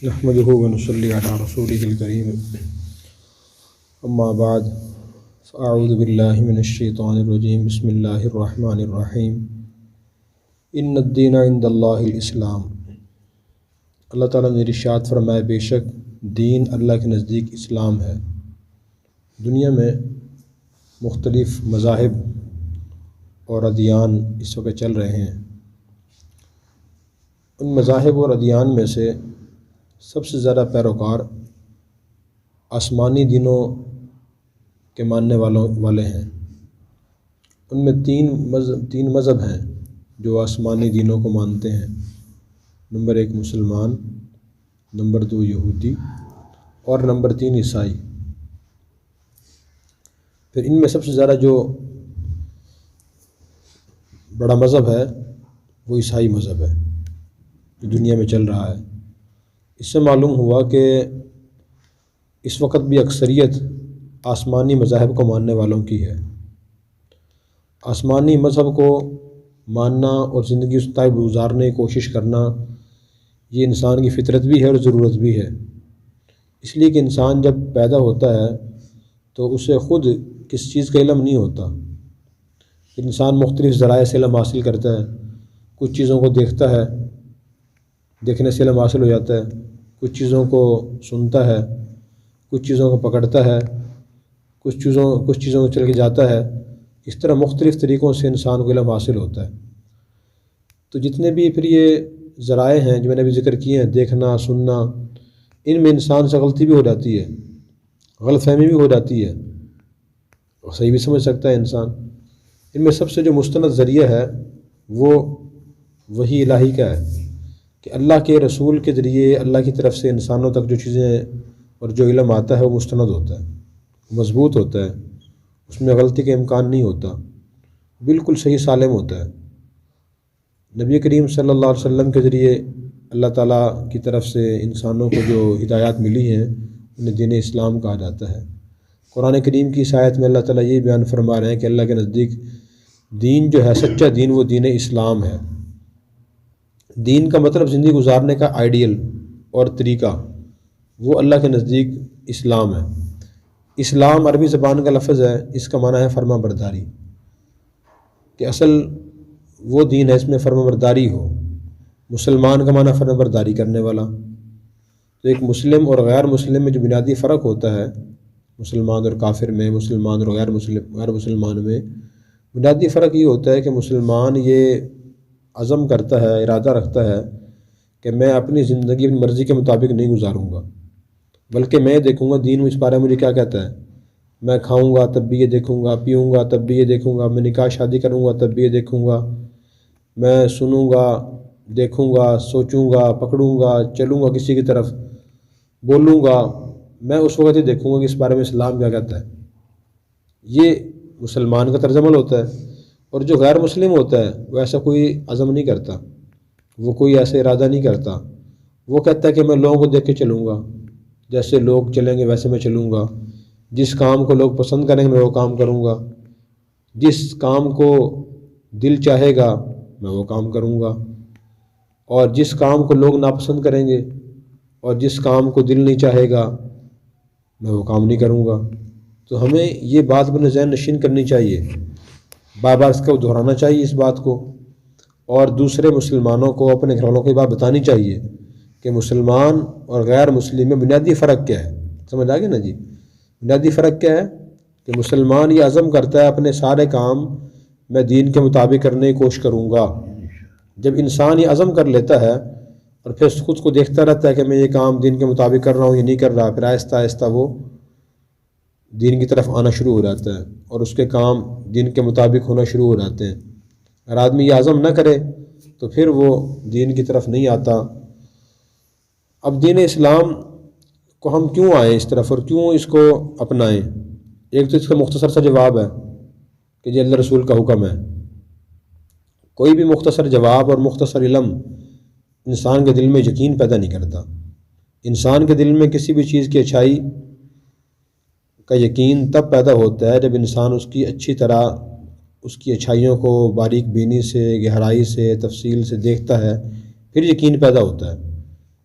نحمده ونصلي على رسوله الكريم اما بعد فاعوذ باللہ من الشیطان الرجیم بسم اللہ الرحمن الرحیم ان الدین عند اللہ الاسلام۔ اللہ تعالیٰ نے ارشاد فرمایا بے شک دین اللہ کے نزدیک اسلام ہے۔ دنیا میں مختلف مذاہب اور ادیان اس وقت چل رہے ہیں۔ ان مذاہب اور ادیان میں سے سب سے زیادہ پیروکار آسمانی دینوں کے ماننے والے ہیں۔ ان میں تین مذہب ہیں جو آسمانی دینوں کو مانتے ہیں۔ نمبر 1 مسلمان، نمبر 2 یہودی اور نمبر 3 عیسائی۔ پھر ان میں سب سے زیادہ جو بڑا مذہب ہے وہ عیسائی مذہب ہے جو دنیا میں چل رہا ہے۔ اس سے معلوم ہوا کہ اس وقت بھی اکثریت آسمانی مذاہب کو ماننے والوں کی ہے۔ آسمانی مذہب کو ماننا اور زندگی اس طرح گزارنے کی کوشش کرنا یہ انسان کی فطرت بھی ہے اور ضرورت بھی ہے۔ اس لیے کہ انسان جب پیدا ہوتا ہے تو اسے خود کس چیز کا علم نہیں ہوتا۔ انسان مختلف ذرائع سے علم حاصل کرتا ہے، کچھ چیزوں کو دیکھتا ہے، دیکھنے سے علم حاصل ہو جاتا ہے، کچھ چیزوں کو سنتا ہے، کچھ چیزوں کو پکڑتا ہے، کچھ چیزوں کو چل کے جاتا ہے۔ اس طرح مختلف طریقوں سے انسان کو علم حاصل ہوتا ہے۔ تو جتنے بھی پھر یہ ذرائع ہیں جو میں نے ابھی ذکر کیے ہیں، دیکھنا، سننا، ان میں انسان سے غلطی بھی ہو جاتی ہے، غلط فہمی بھی ہو جاتی ہے اور صحیح بھی سمجھ سکتا ہے انسان۔ ان میں سب سے جو مستند ذریعہ ہے وہ وحی الہی کا ہے کہ اللہ کے رسول کے ذریعے اللہ کی طرف سے انسانوں تک جو چیزیں اور جو علم آتا ہے وہ مستند ہوتا ہے، مضبوط ہوتا ہے، اس میں غلطی کا امکان نہیں ہوتا، بالکل صحیح سالم ہوتا ہے۔ نبی کریم صلی اللہ علیہ وسلم کے ذریعے اللہ تعالیٰ کی طرف سے انسانوں کو جو ہدایات ملی ہیں انہیں دین اسلام کہا جاتا ہے۔ قرآن کریم کی اس آیت میں اللہ تعالیٰ یہ بیان فرما رہے ہیں کہ اللہ کے نزدیک دین جو ہے، سچا دین، وہ دین اسلام ہے۔ دین کا مطلب زندگی گزارنے کا آئیڈیل اور طریقہ، وہ اللہ کے نزدیک اسلام ہے۔ اسلام عربی زبان کا لفظ ہے، اس کا معنی ہے فرما برداری، کہ اصل وہ دین ہے اس میں فرما برداری ہو۔ مسلمان کا معنی فرما برداری کرنے والا۔ تو ایک مسلم اور غیر مسلم میں جو بنیادی فرق ہوتا ہے، مسلمان اور کافر میں، مسلمان اور غیر مسلمان میں بنیادی فرق یہ ہوتا ہے کہ مسلمان یہ عزم کرتا ہے، ارادہ رکھتا ہے کہ میں اپنی زندگی اپنی مرضی کے مطابق نہیں گزاروں گا، بلکہ میں دیکھوں گا دین اس بارے میں مجھے کیا کہتا ہے۔ میں کھاؤں گا تب بھی یہ دیکھوں گا، پیوں گا تب بھی یہ دیکھوں گا، میں نکاح شادی کروں گا تب بھی یہ دیکھوں گا، میں سنوں گا، دیکھوں گا، سوچوں گا، پکڑوں گا، چلوں گا، کسی کی طرف بولوں گا، میں اس وقت یہ دیکھوں گا کہ اس بارے میں اسلام کیا کہتا ہے۔ یہ مسلمان کا طرز عمل ہوتا ہے۔ اور جو غیر مسلم ہوتا ہے وہ ایسا کوئی عزم نہیں کرتا، وہ کوئی ایسا ارادہ نہیں کرتا۔ وہ کہتا ہے کہ میں لوگوں کو دیکھ کے چلوں گا، جیسے لوگ چلیں گے ویسے میں چلوں گا، جس کام کو لوگ پسند کریں گے میں وہ کام کروں گا، جس کام کو دل چاہے گا میں وہ کام کروں گا، اور جس کام کو لوگ ناپسند کریں گے اور جس کام کو دل نہیں چاہے گا میں وہ کام نہیں کروں گا۔ تو ہمیں یہ بات اپنے ذہن نشین کرنی چاہیے، بار بار اس کو دہرانا چاہیے اس بات کو، اور دوسرے مسلمانوں کو، اپنے گھر والوں کو یہ بات بتانی چاہیے کہ مسلمان اور غیر مسلم میں بنیادی فرق کیا ہے۔ سمجھ آ گیا نا جی؟ بنیادی فرق کیا ہے کہ مسلمان یہ عزم کرتا ہے اپنے سارے کام میں دین کے مطابق کرنے کی کوشش کروں گا۔ جب انسان یہ عزم کر لیتا ہے اور پھر خود کو دیکھتا رہتا ہے کہ میں یہ کام دین کے مطابق کر رہا ہوں یہ نہیں کر رہا، پھر آہستہ آہستہ وہ دین کی طرف آنا شروع ہو جاتا ہے اور اس کے کام دین کے مطابق ہونا شروع ہو جاتے ہیں۔ اگر آدمی یہ عزم نہ کرے تو پھر وہ دین کی طرف نہیں آتا۔ اب دین اسلام کو ہم کیوں آئیں اس طرف اور کیوں اس کو اپنائیں؟ ایک تو اس کا مختصر سا جواب ہے کہ یہ اللہ رسول کا حکم ہے۔ کوئی بھی مختصر جواب اور مختصر علم انسان کے دل میں یقین پیدا نہیں کرتا۔ انسان کے دل میں کسی بھی چیز کی اچھائی کا یقین تب پیدا ہوتا ہے جب انسان اس کی اچھی طرح اس کی اچھائیوں کو باریک بینی سے، گہرائی سے، تفصیل سے دیکھتا ہے، پھر یقین پیدا ہوتا ہے۔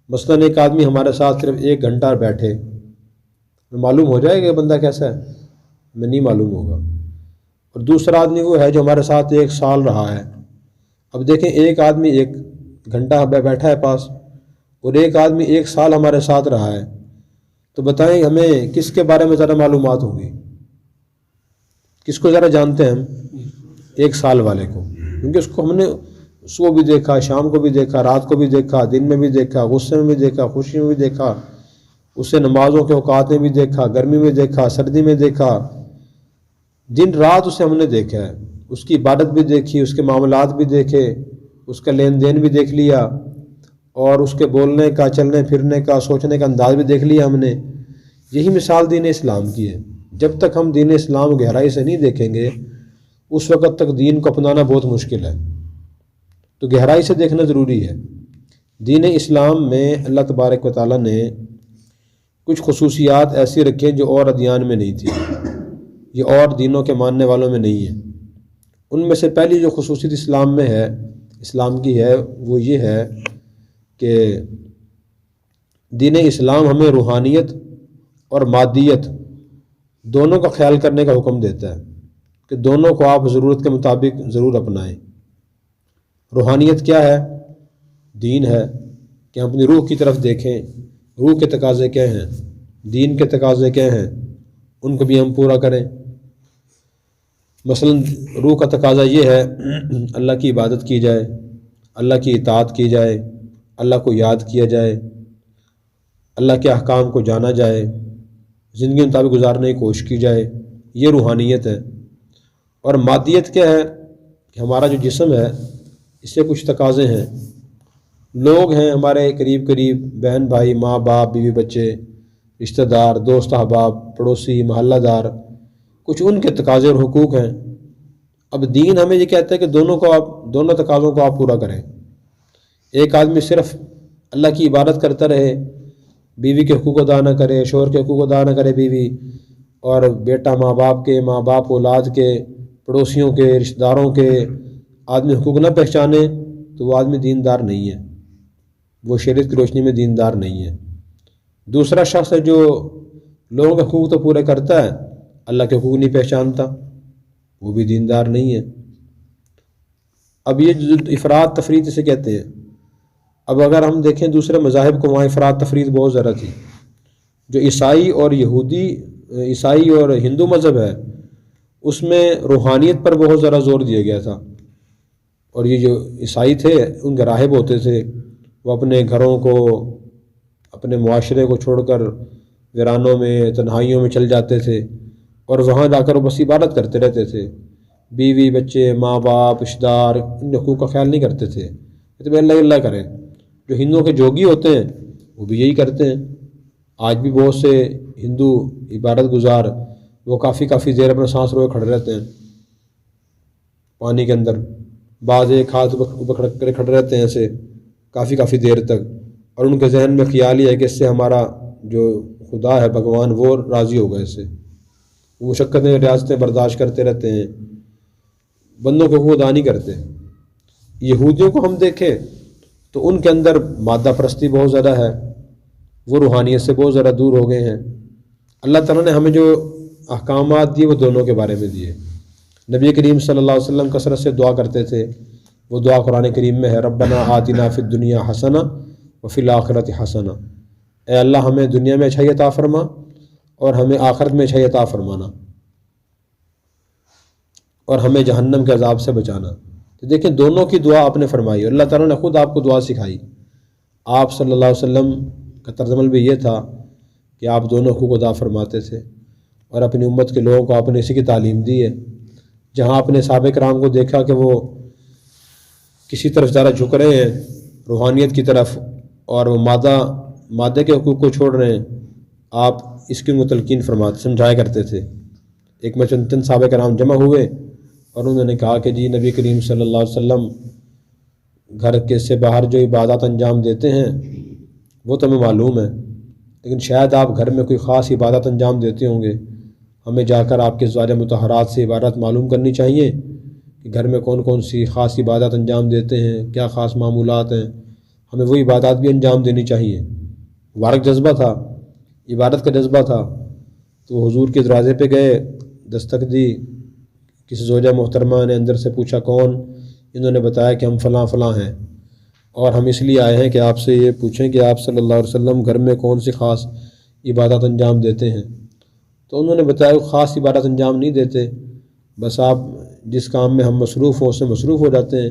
مثلاً ایک آدمی ہمارے ساتھ صرف 1 گھنٹہ بیٹھے، معلوم ہو جائے گا کہ بندہ کیسا ہے؟ ہمیں نہیں معلوم ہوگا۔ اور دوسرا آدمی وہ ہے جو ہمارے ساتھ 1 سال رہا ہے۔ اب دیکھیں، ایک آدمی 1 گھنٹہ بیٹھا ہے پاس، اور ایک آدمی 1 سال ہمارے ساتھ رہا ہے، تو بتائیں ہمیں کس کے بارے میں زیادہ معلومات ہوگی؟ کس کو ذرا جانتے ہیں ہم؟ 1 سال والے کو، کیونکہ اس کو ہم نے صبح بھی دیکھا، شام کو بھی دیکھا، رات کو بھی دیکھا، دن میں بھی دیکھا، غصے میں بھی دیکھا، خوشی میں بھی دیکھا، اسے نمازوں کے اوقات میں بھی دیکھا، گرمی میں دیکھا، سردی میں دیکھا، دن رات اسے ہم نے دیکھا ہے۔ اس کی عبادت بھی دیکھی، اس کے معاملات بھی دیکھے، اس کا لین دین بھی دیکھ لیا، اور اس کے بولنے کا، چلنے پھرنے کا، سوچنے کا انداز بھی دیکھ لیا ہم نے۔ یہی مثال دین اسلام کی ہے۔ جب تک ہم دین اسلام گہرائی سے نہیں دیکھیں گے، اس وقت تک دین کو اپنانا بہت مشکل ہے۔ تو گہرائی سے دیکھنا ضروری ہے۔ دین اسلام میں اللہ تبارک و تعالیٰ نے کچھ خصوصیات ایسی رکھی جو اور ادیان میں نہیں تھی، یہ اور دینوں کے ماننے والوں میں نہیں ہے۔ ان میں سے پہلی جو خصوصیت اسلام میں ہے، اسلام کی ہے، وہ یہ ہے کہ دین اسلام ہمیں روحانیت اور مادیت دونوں کا خیال کرنے کا حکم دیتا ہے کہ دونوں کو آپ ضرورت کے مطابق ضرور اپنائیں۔ روحانیت کیا ہے؟ دین ہے کہ ہم اپنی روح کی طرف دیکھیں، روح کے تقاضے کیا ہیں، دین کے تقاضے کیا ہیں، ان کو بھی ہم پورا کریں۔ مثلا روح کا تقاضا یہ ہے اللہ کی عبادت کی جائے، اللہ کی اطاعت کی جائے، اللہ کو یاد کیا جائے، اللہ کے احکام کو جانا جائے، زندگی مطابق گزارنے کی کوشش کی جائے، یہ روحانیت ہے۔ اور مادیت کیا ہے کہ ہمارا جو جسم ہے اس سے کچھ تقاضے ہیں، لوگ ہیں ہمارے قریب بہن بھائی، ماں باپ، بیوی بچے، رشتہ دار، دوست احباب، پڑوسی، محلہ دار، کچھ ان کے تقاضے اور حقوق ہیں۔ اب دین ہمیں یہ کہتا ہے کہ دونوں تقاضوں کو آپ پورا کریں۔ ایک آدمی صرف اللہ کی عبادت کرتا رہے، بیوی کے حقوق ادا نہ کرے، شوہر کے حقوق ادا نہ کرے بیوی، اور بیٹا ماں باپ اولاد کے، پڑوسیوں کے، رشتہ داروں کے آدمی حقوق نہ پہچانے، تو وہ آدمی دیندار نہیں ہے، وہ شریعت کی روشنی میں دیندار نہیں ہے۔ دوسرا شخص ہے جو لوگوں کے حقوق تو پورے کرتا ہے، اللہ کے حقوق نہیں پہچانتا، وہ بھی دیندار نہیں ہے۔ اب یہ جو افراط تفریط اسے کہتے ہیں۔ اب اگر ہم دیکھیں دوسرے مذاہب کو، وہاں افراط تفریط بہت زیادہ تھی۔ جو عیسائی اور ہندو مذہب ہے، اس میں روحانیت پر بہت زیادہ زور دیا گیا تھا۔ اور یہ جو عیسائی تھے، ان کے راہب ہوتے تھے، وہ اپنے گھروں کو، اپنے معاشرے کو چھوڑ کر ویرانوں میں، تنہائیوں میں چل جاتے تھے، اور وہاں جا کر وہ بس عبادت کرتے رہتے تھے۔ بیوی بچے، ماں باپ، رشتہ دار، ان حقوق کا خیال نہیں کرتے تھے، تو اللہ کریں۔ جو ہندوؤں کے جوگی ہوتے ہیں وہ بھی یہی کرتے ہیں۔ آج بھی بہت سے ہندو عبادت گزار وہ کافی دیر اپنا سانس روکے کھڑے رہتے ہیں پانی کے اندر، بعض ایک ہاتھ پکڑ کر کھڑے رہتے ہیں ایسے کافی دیر تک، اور ان کے ذہن میں خیال یہ ہے کہ اس سے ہمارا جو خدا ہے بھگوان وہ راضی ہوگا، اس سے وہ مشقتیں ریاستیں برداشت کرتے رہتے ہیں، بندوں کو خود ادا نہیں کرتے۔ یہودیوں کو ہم دیکھیں تو ان کے اندر مادہ پرستی بہت زیادہ ہے، وہ روحانیت سے بہت زیادہ دور ہو گئے ہیں۔ اللہ تعالیٰ نے ہمیں جو احکامات دیے وہ دونوں کے بارے میں دیے۔ نبی کریم صلی اللہ علیہ وسلم کثرت سے دعا کرتے تھے، وہ دعا قرآن کریم میں ہے، ربنا آتنا فی الدنیا حسنہ وفی الآخرۃ حسنہ، اے اللہ ہمیں دنیا میں اچھائی عطا فرما اور ہمیں آخرت میں اچھائی عطا فرمانا، اور ہمیں جہنم کے عذاب سے بچانا۔ تو دیکھیں دونوں کی دعا آپ نے فرمائی، اور اللہ تعالیٰ نے خود آپ کو دعا سکھائی۔ آپ صلی اللہ علیہ وسلم کا طرز عمل بھی یہ تھا کہ آپ دونوں حقوق ادا فرماتے تھے، اور اپنی امت کے لوگوں کو آپ نے اسی کی تعلیم دی ہے۔ جہاں آپ نے صحابہ کرام کو دیکھا کہ وہ کسی طرف زیادہ جھک رہے ہیں روحانیت کی طرف، اور وہ مادے کے حقوق کو چھوڑ رہے ہیں، آپ اس کی تلقین فرماتے سمجھایا کرتے تھے۔ ایک میں چند صحابہ کرام جمع ہوئے اور انہوں نے کہا کہ جی نبی کریم صلی اللہ علیہ وسلم گھر کے سے باہر جو عبادات انجام دیتے ہیں وہ تو ہمیں معلوم ہے، لیکن شاید آپ گھر میں کوئی خاص عبادت انجام دیتے ہوں گے، ہمیں جا کر آپ کے ازواج مطہرات سے عبادت معلوم کرنی چاہیے کہ گھر میں کون کون سی خاص عبادت انجام دیتے ہیں، کیا خاص معمولات ہیں، ہمیں وہ عبادات بھی انجام دینی چاہیے۔ مبارک جذبہ تھا، عبادت کا جذبہ تھا، تو حضور کے دروازے پہ گئے، دستک دی، کسی زوجہ محترمہ نے اندر سے پوچھا کون؟ انہوں نے بتایا کہ ہم فلاں فلاں ہیں، اور ہم اس لیے آئے ہیں کہ آپ سے یہ پوچھیں کہ آپ صلی اللہ علیہ وسلم گھر میں کون سی خاص عبادت انجام دیتے ہیں؟ تو انہوں نے بتایا وہ خاص عبادت انجام نہیں دیتے، بس آپ جس کام میں ہم مصروف ہوں اس میں مصروف ہو جاتے ہیں،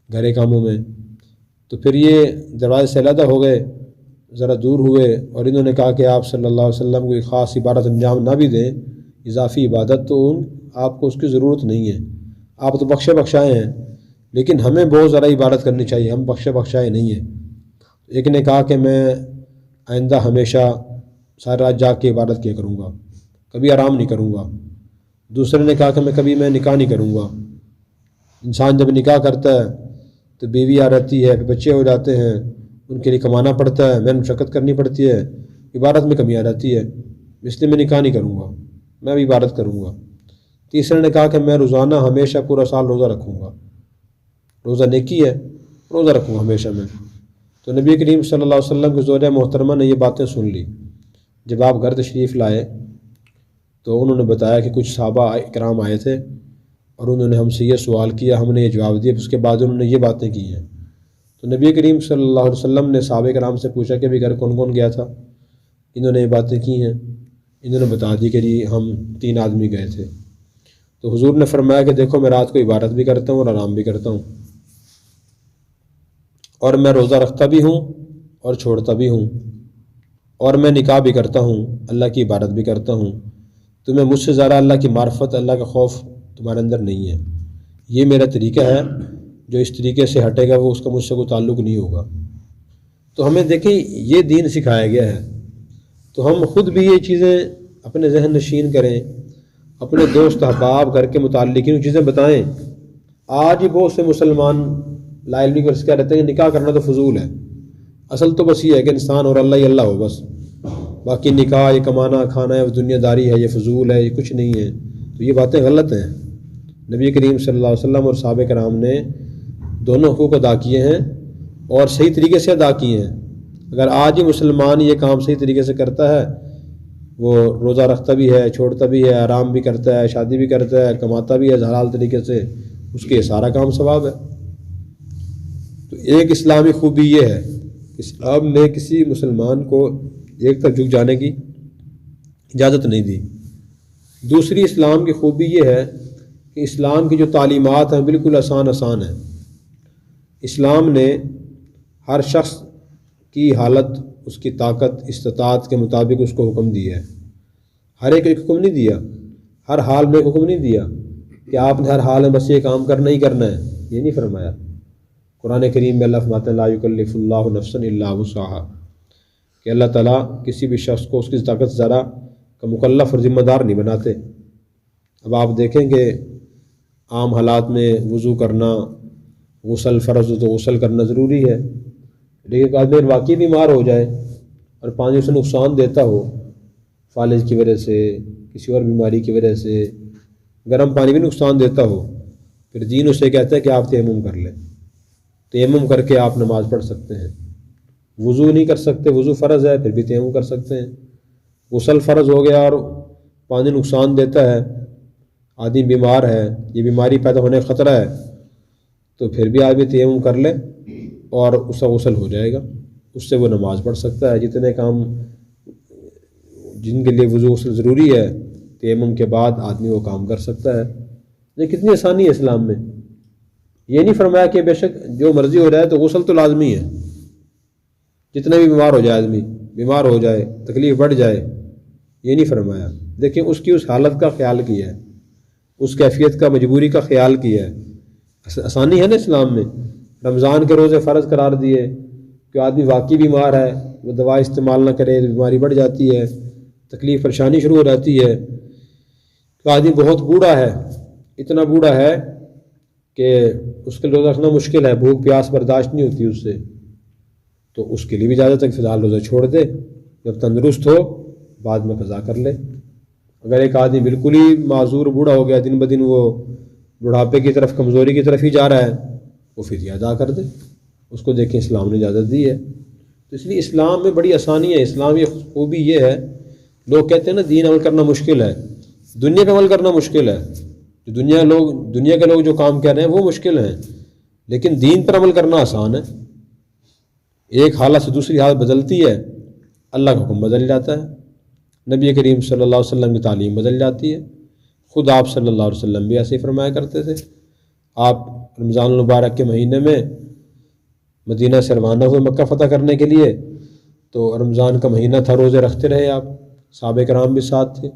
گھر کاموں میں۔ تو پھر یہ دروازے سے علیحدہ ہو گئے، ذرا دور ہوئے، اور انہوں نے کہا کہ آپ صلی اللہ علیہ وسلم کوئی خاص عبادت انجام نہ بھی دیں، اضافی عبادت، تو آپ کو اس کی ضرورت نہیں ہے، آپ تو بخشے بخشائے ہیں، لیکن ہمیں بہت زیادہ عبادت کرنی چاہیے، ہم بخشے بخشائے نہیں ہیں۔ ایک نے کہا کہ میں آئندہ ہمیشہ ساری رات جاگ کے عبادت کیا کروں گا، کبھی آرام نہیں کروں گا۔ دوسرے نے کہا کہ میں نکاح نہیں کروں گا۔ انسان جب نکاح کرتا ہے تو بیوی آ رہتی ہے، پھر بچے ہو جاتے ہیں، ان کے لیے کمانا پڑتا ہے، محنت مشقت کرنی پڑتی ہے، عبادت میں کمی آ جاتی ہے، اس لیے میں نکاح نہیں کروں گا، میں بھی عبادت کروں گا۔ تیسرے نے کہا کہ میں روزانہ ہمیشہ پورا سال روزہ رکھوں گا، روزہ نیکی ہے، روزہ رکھوں گا ہمیشہ میں۔ تو نبی کریم صلی اللہ علیہ وسلم کی زوجہ محترمہ نے یہ باتیں سن لی۔ جب آپ گھر تشریف لائے تو انہوں نے بتایا کہ کچھ صحابہ کرام آئے تھے اور انہوں نے ہم سے یہ سوال کیا، ہم نے یہ جواب دیا، اس کے بعد انہوں نے یہ باتیں کی ہیں۔ تو نبی کریم صلی اللہ علیہ وسلم نے صحابہ کرام سے پوچھا کہ بھی گھر کون کون گیا تھا؟ انہوں نے یہ باتیں کی ہیں، انہوں نے بتا دی کہ جی ہم 3 آدمی گئے تھے۔ تو حضور نے فرمایا کہ دیکھو میں رات کو عبادت بھی کرتا ہوں اور آرام بھی کرتا ہوں، اور میں روزہ رکھتا بھی ہوں اور چھوڑتا بھی ہوں، اور میں نکاح بھی کرتا ہوں، اللہ کی عبادت بھی کرتا ہوں۔ تمہیں مجھ سے زیادہ اللہ کی معرفت، اللہ کا خوف تمہارے اندر نہیں ہے۔ یہ میرا طریقہ ہے، جو اس طریقے سے ہٹے گا وہ اس کا مجھ سے کوئی تعلق نہیں ہوگا۔ تو ہمیں دیکھیں یہ دین سکھایا گیا ہے، تو ہم خود بھی یہ چیزیں اپنے ذہن نشین کریں، اپنے دوست احباب گھر کے متعلق یہ چیزیں بتائیں۔ آج ہی بہت سے مسلمان لا علمی کو کہہ رہتے ہیں کہ نکاح کرنا تو فضول ہے۔ اصل تو بس یہ ہے کہ انسان اور اللہ ہی اللہ ہو بس، باقی نکاح یہ کمانا کھانا ہے، دنیا داری ہے، یہ فضول ہے، یہ کچھ نہیں ہے۔ تو یہ باتیں غلط ہیں۔ نبی کریم صلی اللہ علیہ وسلم اور صحابہ کرام نے دونوں حقوق ادا کیے ہیں اور صحیح طریقے سے ادا کیے ہیں۔ اگر آج ہی مسلمان یہ کام صحیح طریقے سے کرتا ہے، وہ روزہ رکھتا بھی ہے، چھوڑتا بھی ہے، آرام بھی کرتا ہے، شادی بھی کرتا ہے، کماتا بھی ہے حلال طریقے سے، اس کے سارا کام ثواب ہے۔ تو ایک اسلامی خوبی یہ ہے کہ اسلام نے کسی مسلمان کو ایک طرف جھک جانے کی اجازت نہیں دی۔ دوسری اسلام کی خوبی یہ ہے کہ اسلام کی جو تعلیمات ہیں بالکل آسان ہیں۔ اسلام نے ہر شخص کی حالت، اس کی طاقت، استطاعت کے مطابق اس کو حکم دیا ہے۔ ہر ایک حکم نہیں دیا، ہر حال میں حکم نہیں دیا کہ آپ نے ہر حال میں بس یہ کام کرنا ہی کرنا ہے، یہ نہیں فرمایا۔ قرآن کریم میں اللہ فرماتا ہے لا یکلف اللہ نفسا الا وسعہا، کہ اللہ تعالیٰ کسی بھی شخص کو اس کی طاقت ذرا کا مکلف اور ذمہ دار نہیں بناتے۔ اب آپ دیکھیں کہ عام حالات میں وضو کرنا، غسل فرض ہو تو غسل کرنا ضروری ہے، لیکن آدمی واقعی بیمار ہو جائے اور پانی اسے نقصان دیتا ہو، فالج کی وجہ سے، کسی اور بیماری کی وجہ سے، گرم پانی بھی نقصان دیتا ہو، پھر دین اسے کہتا ہے کہ آپ تیمم کر لیں، تیمم کر کے آپ نماز پڑھ سکتے ہیں۔ وضو نہیں کر سکتے، وضو فرض ہے، پھر بھی تیمم کر سکتے ہیں۔ غسل فرض ہو گیا اور پانی نقصان دیتا ہے، آدمی بیمار ہے، یہ بیماری پیدا ہونے کا خطرہ ہے، تو پھر بھی آدمی تیمم کر لے اور اس کا غسل ہو جائے گا، اس سے وہ نماز پڑھ سکتا ہے۔ جتنے کام جن کے لیے وضو غسل ضروری ہے، تیمم کے بعد آدمی وہ کام کر سکتا ہے۔ یہ کتنی آسانی ہے اسلام میں۔ یہ نہیں فرمایا کہ بے شک جو مرضی ہو جائے تو غسل تو لازمی ہے، جتنے بھی بیمار ہو جائے، آدمی بیمار ہو جائے، تکلیف بڑھ جائے، یہ نہیں فرمایا۔ دیکھیں اس کی اس حالت کا خیال کیا ہے، اس کیفیت کا، مجبوری کا خیال کیا ہے۔ آسانی ہے نا اسلام میں۔ رمضان کے روزے فرض قرار دیے کہ آدمی واقعی بیمار ہے، وہ دوا استعمال نہ کرے تو بیماری بڑھ جاتی ہے، تکلیف پریشانی شروع ہو جاتی ہے۔ کہ آدمی بہت بوڑھا ہے، اتنا بوڑھا ہے کہ اس کے روزہ رکھنا مشکل ہے، بھوک پیاس برداشت نہیں ہوتی اس سے، تو اس کے لیے بھی اجازت ہے کہ فی الحال روزہ چھوڑ دے، جب تندرست ہو بعد میں قضا کر لے۔ اگر ایک آدمی بالکل ہی معذور بوڑھا ہو گیا، دن بدن وہ بڑھاپے کی طرف، کمزوری کی طرف ہی جا رہا ہے، وہ فدیہ ادا کر دے۔ اس کو دیکھیں اسلام نے اجازت دی ہے۔ تو اس لیے اسلام میں بڑی آسانی ہے۔ اسلام یہ خوبی یہ ہے، لوگ کہتے ہیں نا دین عمل کرنا مشکل ہے، دنیا پہ عمل کرنا مشکل ہے، جو دنیا کے لوگ جو کام کر رہے ہیں وہ مشکل ہیں، لیکن دین پر عمل کرنا آسان ہے۔ ایک حالت سے دوسری حالت بدلتی ہے، اللہ کا حکم بدل جاتا ہے، نبی کریم صلی اللہ علیہ وسلم کی تعلیم بدل جاتی ہے۔ خود آپ صلی اللہ علیہ وسلم بھی ایسے ہی فرمایا کرتے تھے۔ آپ رمضان المبارک کے مہینے میں مدینہ سے روانہ ہوئے مکہ فتح کرنے کے لیے، تو رمضان کا مہینہ تھا، روزے رکھتے رہے آپ، صحابہ کرام بھی ساتھ تھے۔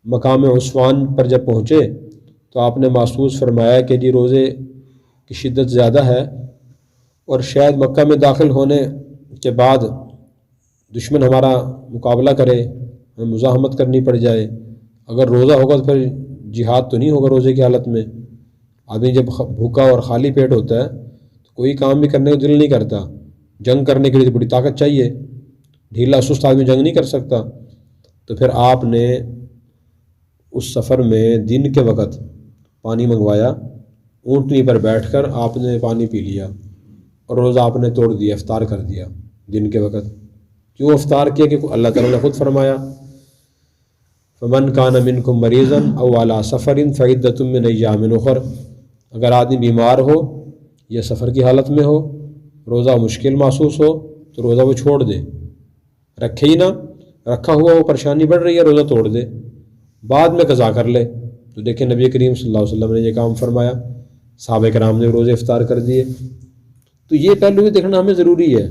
مقام عصفان پر جب پہنچے تو آپ نے محسوس فرمایا کہ جی روزے کی شدت زیادہ ہے، اور شاید مکہ میں داخل ہونے کے بعد دشمن ہمارا مقابلہ کرے، ہمیں مزاحمت کرنی پڑ جائے۔ اگر روزہ ہوگا تو پھر جہاد تو نہیں ہوگا روزے کی حالت میں۔ آدمی جب بھوکا اور خالی پیٹ ہوتا ہے تو کوئی کام بھی کرنے کو دل نہیں کرتا، جنگ کرنے کے لیے تو بڑی طاقت چاہیے، ڈھیلا سست آدمی جنگ نہیں کر سکتا۔ تو پھر آپ نے اس سفر میں دن کے وقت پانی منگوایا، اونٹنی پر بیٹھ کر آپ نے پانی پی لیا، اور روزہ آپ نے توڑ دیا، افطار کر دیا دن کے وقت۔ کیوں افطار کیا؟ کہ اللہ تعالیٰ نے خود فرمایا فمن کان منکم مریضا او علی سفر فعدۃ من ایام اخر، اگر آدمی بیمار ہو یا سفر کی حالت میں ہو، روزہ مشکل محسوس ہو تو روزہ وہ چھوڑ دے، رکھے ہی نہ، رکھا ہوا وہ پریشانی بڑھ رہی ہے روزہ توڑ دے، بعد میں قضا کر لے۔ تو دیکھیں نبی کریم صلی اللہ علیہ وسلم نے یہ کام فرمایا، صحابہ کرام نے روزے افطار کر دیے۔ تو یہ پہلو بھی دیکھنا ہمیں ضروری ہے۔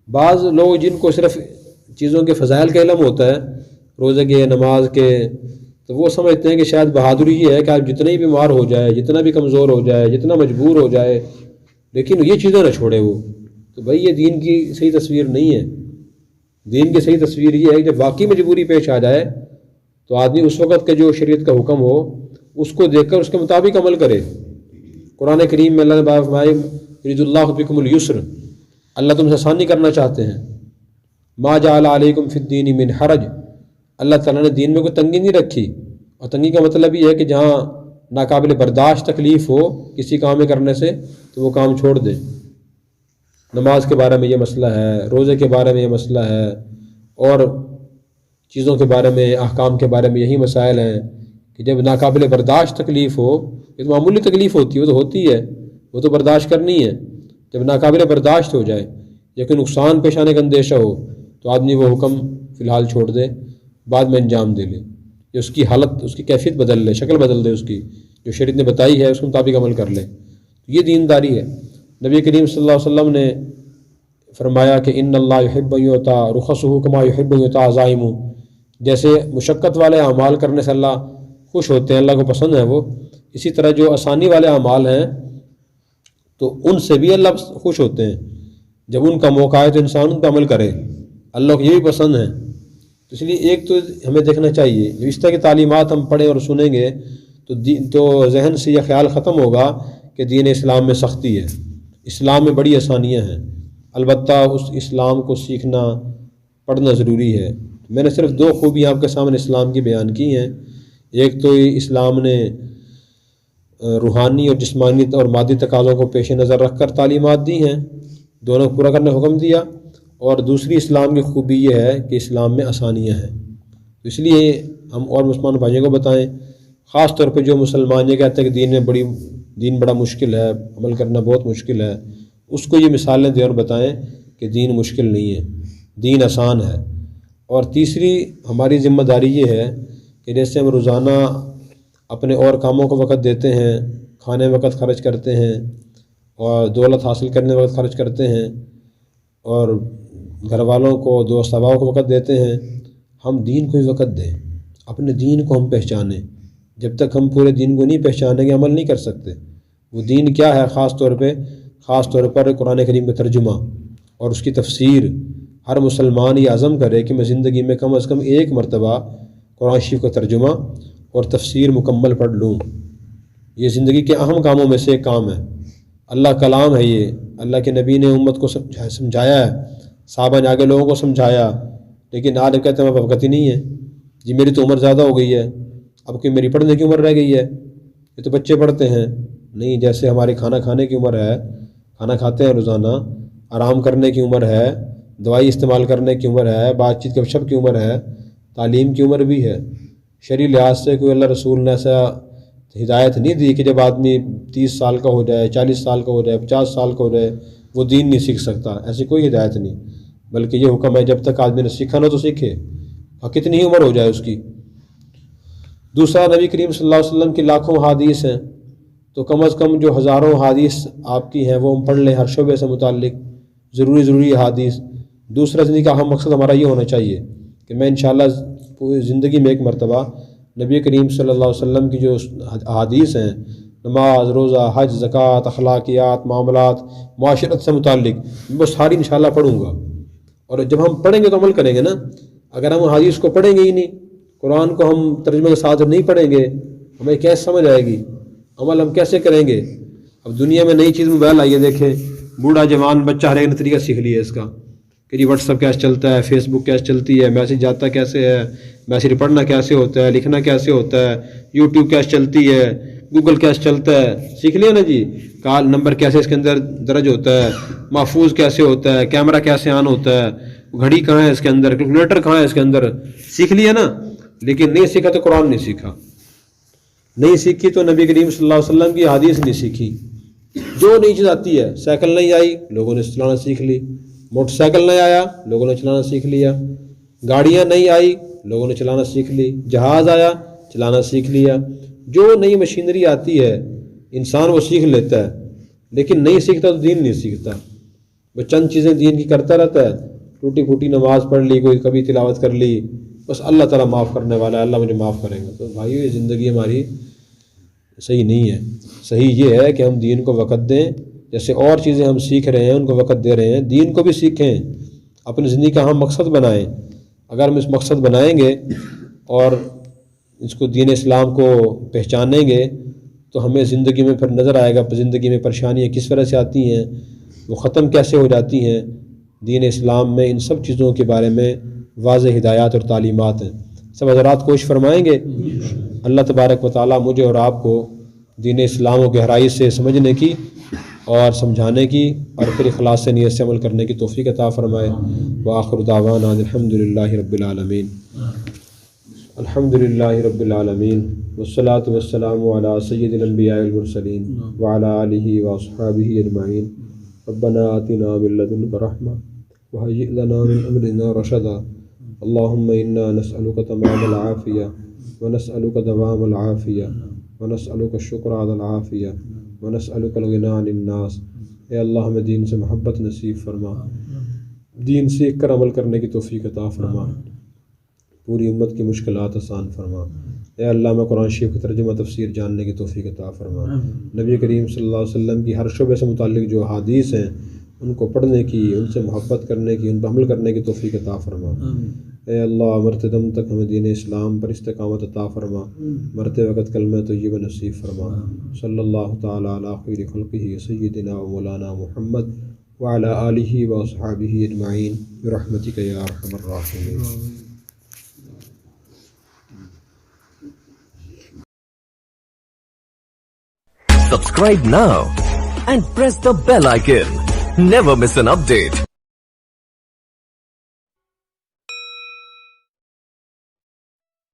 بعض لوگ جن کو صرف چیزوں کے فضائل کا علم ہوتا ہے، روزے کے، نماز کے، تو وہ سمجھتے ہیں کہ شاید بہادری یہ ہے کہ آپ جتنا ہی بیمار ہو جائے، جتنا بھی کمزور ہو جائے، جتنا مجبور ہو جائے، لیکن یہ چیزیں نہ چھوڑے وہ۔ تو بھائی یہ دین کی صحیح تصویر نہیں ہے۔ دین کی صحیح تصویر یہ ہے کہ جب واقعی مجبوری پیش آ جائے تو آدمی اس وقت کا جو شریعت کا حکم ہو اس کو دیکھ کر اس کے مطابق عمل کرے۔ قرآن کریم میں اللہ نے فرمایا یرید اللہ بکم اليسر، اللہ تم سے آسانی کرنا چاہتے ہیں۔ ما جعل علیکم فی الدین من حرج، اللہ تعالیٰ نے دین میں کوئی تنگی نہیں رکھی۔ اور تنگی کا مطلب یہ ہے کہ جہاں ناقابل برداشت تکلیف ہو کسی کام میں کرنے سے تو وہ کام چھوڑ دے۔ نماز کے بارے میں یہ مسئلہ ہے، روزے کے بارے میں یہ مسئلہ ہے، اور چیزوں کے بارے میں، احکام کے بارے میں یہی مسائل ہیں کہ جب ناقابل برداشت تکلیف ہو، یہ تو معمولی تکلیف ہوتی ہے، وہ تو ہوتی ہے، وہ تو برداشت کرنی ہے۔ جب ناقابل برداشت ہو جائے یا کوئی نقصان پیش آنے کا اندیشہ ہو تو آدمی وہ حکم فی الحال چھوڑ دے، بعد میں انجام دے لے، یا اس کی حالت، اس کی کیفیت بدل لے، شکل بدل دے، اس کی جو شریعت نے بتائی ہے اس کے مطابق عمل کر لے۔ یہ دینداری ہے۔ نبی کریم صلی اللہ علیہ وسلم نے فرمایا کہ ان اللہ یحب ان یؤطیع رخصہ کما یحب ان یؤطیع عزائمہ، جیسے مشقت والے اعمال کرنے سے اللہ خوش ہوتے ہیں، اللہ کو پسند ہے وہ، اسی طرح جو آسانی والے اعمال ہیں تو ان سے بھی اللہ خوش ہوتے ہیں۔ جب ان کا موقع آئے تو انسان ان پہ عمل کرے، اللہ کو یہ بھی پسند ہے۔ تو اس لیے ایک تو ہمیں دیکھنا چاہیے، جو اس طرح کی تعلیمات ہم پڑھیں اور سنیں گے تو ذہن سے یہ خیال ختم ہوگا کہ دین اسلام میں سختی ہے، اسلام میں بڑی آسانیاں ہیں۔ البتہ اس اسلام کو سیکھنا، پڑھنا ضروری ہے۔ میں نے صرف 2 خوبیاں آپ کے سامنے اسلام کی بیان کی ہیں۔ ایک تو اسلام نے روحانی اور جسمانی اور مادی تقاضوں کو پیش نظر رکھ کر تعلیمات دی ہیں، دونوں کو پورا کرنے کا حکم دیا، اور دوسری اسلام کی خوبی یہ ہے کہ اسلام میں آسانیاں ہیں۔ تو اس لیے ہم اور مسلمان بھائیوں کو بتائیں، خاص طور پہ جو مسلمان یہ کہتے ہیں کہ دین بڑا مشکل ہے، عمل کرنا بہت مشکل ہے، اس کو یہ مثالیں دیں اور بتائیں کہ دین مشکل نہیں ہے، دین آسان ہے۔ اور تیسری ہماری ذمہ داری یہ ہے کہ جیسے ہم روزانہ اپنے اور کاموں کو وقت دیتے ہیں، کھانے وقت خرچ کرتے ہیں، اور دولت حاصل کرنے وقت خرچ کرتے ہیں، اور گھر والوں کو، دوست احباب کو وقت دیتے ہیں، ہم دین کو ہی وقت دیں، اپنے دین کو ہم پہچانیں۔ جب تک ہم پورے دین کو نہیں پہچانیں گے عمل نہیں کر سکتے۔ وہ دین کیا ہے؟ خاص طور پر قرآن کریم کا ترجمہ اور اس کی تفسیر۔ ہر مسلمان یہ عزم کرے کہ میں زندگی میں کم از کم ایک مرتبہ قرآن شریف کا ترجمہ اور تفسیر مکمل پڑھ لوں۔ یہ زندگی کے اہم کاموں میں سے ایک کام ہے۔ اللہ کلام ہے، یہ اللہ کے نبی نے امت کو سمجھایا ہے، صحابہ نے آگے لوگوں کو سمجھایا، لیکن آج کہتے ہیں وقت ہی نہیں ہے، جی میری تو عمر زیادہ ہو گئی ہے، اب کہ میری پڑھنے کی عمر رہ گئی ہے، یہ تو بچے پڑھتے ہیں۔ نہیں، جیسے ہماری کھانا کھانے کی عمر ہے، کھانا کھاتے ہیں روزانہ، آرام کرنے کی عمر ہے، دوائی استعمال کرنے کی عمر ہے، بات چیت گپ شپ کی عمر ہے، تعلیم کی عمر بھی ہے۔ شرعی لحاظ سے کوئی اللہ رسول نے ایسا ہدایت نہیں دی کہ جب آدمی 30 سال کا ہو جائے، 40 سال کا ہو جائے، 50 سال کا ہو جائے وہ دین نہیں سیکھ سکتا، ایسی کوئی ہدایت نہیں، بلکہ یہ حکم ہے جب تک آدمی نے سیکھا نہ تو سیکھے، اور کتنی ہی عمر ہو جائے اس کی۔ دوسرا، نبی کریم صلی اللہ علیہ وسلم کی لاکھوں حدیث ہیں، تو کم از کم جو ہزاروں حدیث آپ کی ہیں وہ ہم پڑھ لیں ہر شعبے سے متعلق، ضروری حدیث۔ دوسرا، زندگی کا اہم مقصد ہمارا یہ ہونا چاہیے کہ میں انشاءاللہ پوری زندگی میں ایک مرتبہ نبی کریم صلی اللہ علیہ وسلم کی جو حدیث ہیں، نماز، روزہ، حج، زکوٰۃ، اخلاقیات، معاملات، معاشرت سے متعلق، وہ ساری انشاءاللہ پڑھوں گا۔ اور جب ہم پڑھیں گے تو عمل کریں گے نا۔ اگر ہم حدیث کو پڑھیں گے ہی نہیں، قرآن کو ہم ترجمے کے ساتھ نہیں پڑھیں گے، ہمیں کیسے سمجھ آئے گی؟ عمل ہم کیسے کریں گے؟ اب دنیا میں نئی چیز موبائل آئی ہے، دیکھیں بوڑھا جوان بچہ ہر ایک طریقہ سیکھ لیا اس کا کہ جی واٹس ایپ کیسے چلتا ہے، فیس بک کیسے چلتی ہے، میسیج جاتا کیسے ہے، میسیج پڑھنا کیسے ہوتا ہے، لکھنا کیسے ہوتا ہے، یوٹیوب کیسے چلتی ہے، گوگل کیسے چلتا ہے، سیکھ لیا نا جی۔ کال نمبر کیسے اس کے اندر درج ہوتا ہے، محفوظ کیسے ہوتا ہے، کیمرہ کیسے آن ہوتا ہے، گھڑی کہاں ہے اس کے اندر، کیلکولیٹر کہاں ہے اس کے اندر، سیکھ لیا نا۔ لیکن نہیں سیکھا تو قرآن نہیں سیکھا، نہیں سیکھی تو نبی کریم صلی اللہ علیہ وسلم کی حدیث نہیں سیکھی۔ جو نئی چیز آتی ہے، سائیکل نہیں آئی لوگوں نے چلانا سیکھ لی، موٹر سائیکل نہیں آیا لوگوں نے چلانا سیکھ لیا، گاڑیاں نہیں آئی لوگوں نے چلانا سیکھ لی، جہاز آیا چلانا سیکھ لیا۔ جو نئی مشینری آتی ہے انسان وہ سیکھ لیتا ہے، لیکن نہیں سیکھتا تو دین نہیں سیکھتا۔ وہ چند چیزیں دین کی کرتا رہتا ہے، ٹوٹی پھوٹی نماز پڑھ لی، کوئی کبھی تلاوت کر لی، بس اللہ تعالیٰ معاف کرنے والا ہے، اللہ مجھے معاف کرے گا۔ تو بھائیو یہ زندگی ہماری صحیح نہیں ہے۔ صحیح یہ ہے کہ ہم دین کو وقت دیں، جیسے اور چیزیں ہم سیکھ رہے ہیں ان کو وقت دے رہے ہیں، دین کو بھی سیکھیں، اپنی زندگی کا ہم مقصد بنائیں۔ اگر ہم اس مقصد بنائیں گے اور اس کو دین اسلام کو پہچانیں گے تو ہمیں زندگی میں پھر نظر آئے گا زندگی میں پریشانیاں کس طرح سے آتی ہیں، وہ ختم کیسے ہو جاتی ہیں۔ دین اسلام میں ان سب چیزوں کے بارے میں واضح ہدایات اور تعلیمات ہیں۔ سب حضرات کوشش فرمائیں گے اللہ تبارک و تعالیٰ مجھے اور آپ کو دین اسلام و گہرائی سے سمجھنے کی اور سمجھانے کی اور پھر اخلاص سے نیت سے عمل کرنے کی توفیق عطا فرمائے۔ وآخر دعوانا الحمد للہ رب العالمین۔ الحمد للہ رب العالمین والصلاة والسلام علی سید الانبیاء والمرسلین وعلی آلہ واصحابہ اجمعین۔ ربنا آتنا من لدنک رحمہ وہیئ لنا من امرنا رشدا۔ اللہم انا نسألک تمام العافیہ ونسألک دوام العافیہ ونسألک الشکر علی العافیہ ونسألک الغنی عن الناس۔ اے اللہ ہمیں دین سے محبت نصیب فرما، دین سیکھ کر عمل کرنے کی توفیق عطا فرما، پوری امت کی مشکلات آسان فرما۔ اے اللہ میں قرآن شریف کی ترجمہ تفسیر جاننے کی توفیق عطا فرما۔ نبی کریم صلی اللہ علیہ وسلم کی ہر شعبے سے متعلق جو احادیث ہیں ان کو پڑھنے کی، ان سے محبت کرنے کی، ان پر عمل کرنے کی توفیق عطا فرما۔ اے اللہ مرتے دم تک ہمیں دین اسلام پر استقامت عطا فرما، مرتے وقت کلمہ طیبہ نصیب فرما۔ صلی اللہ تعالیٰ علی خیر خلقہ سیدنا و مولانا محمد وعلی آلہ واصحابہ اجمعین برحمتک یا ارحم الراحمین۔ Subscribe now and press the bell icon. Never miss an update.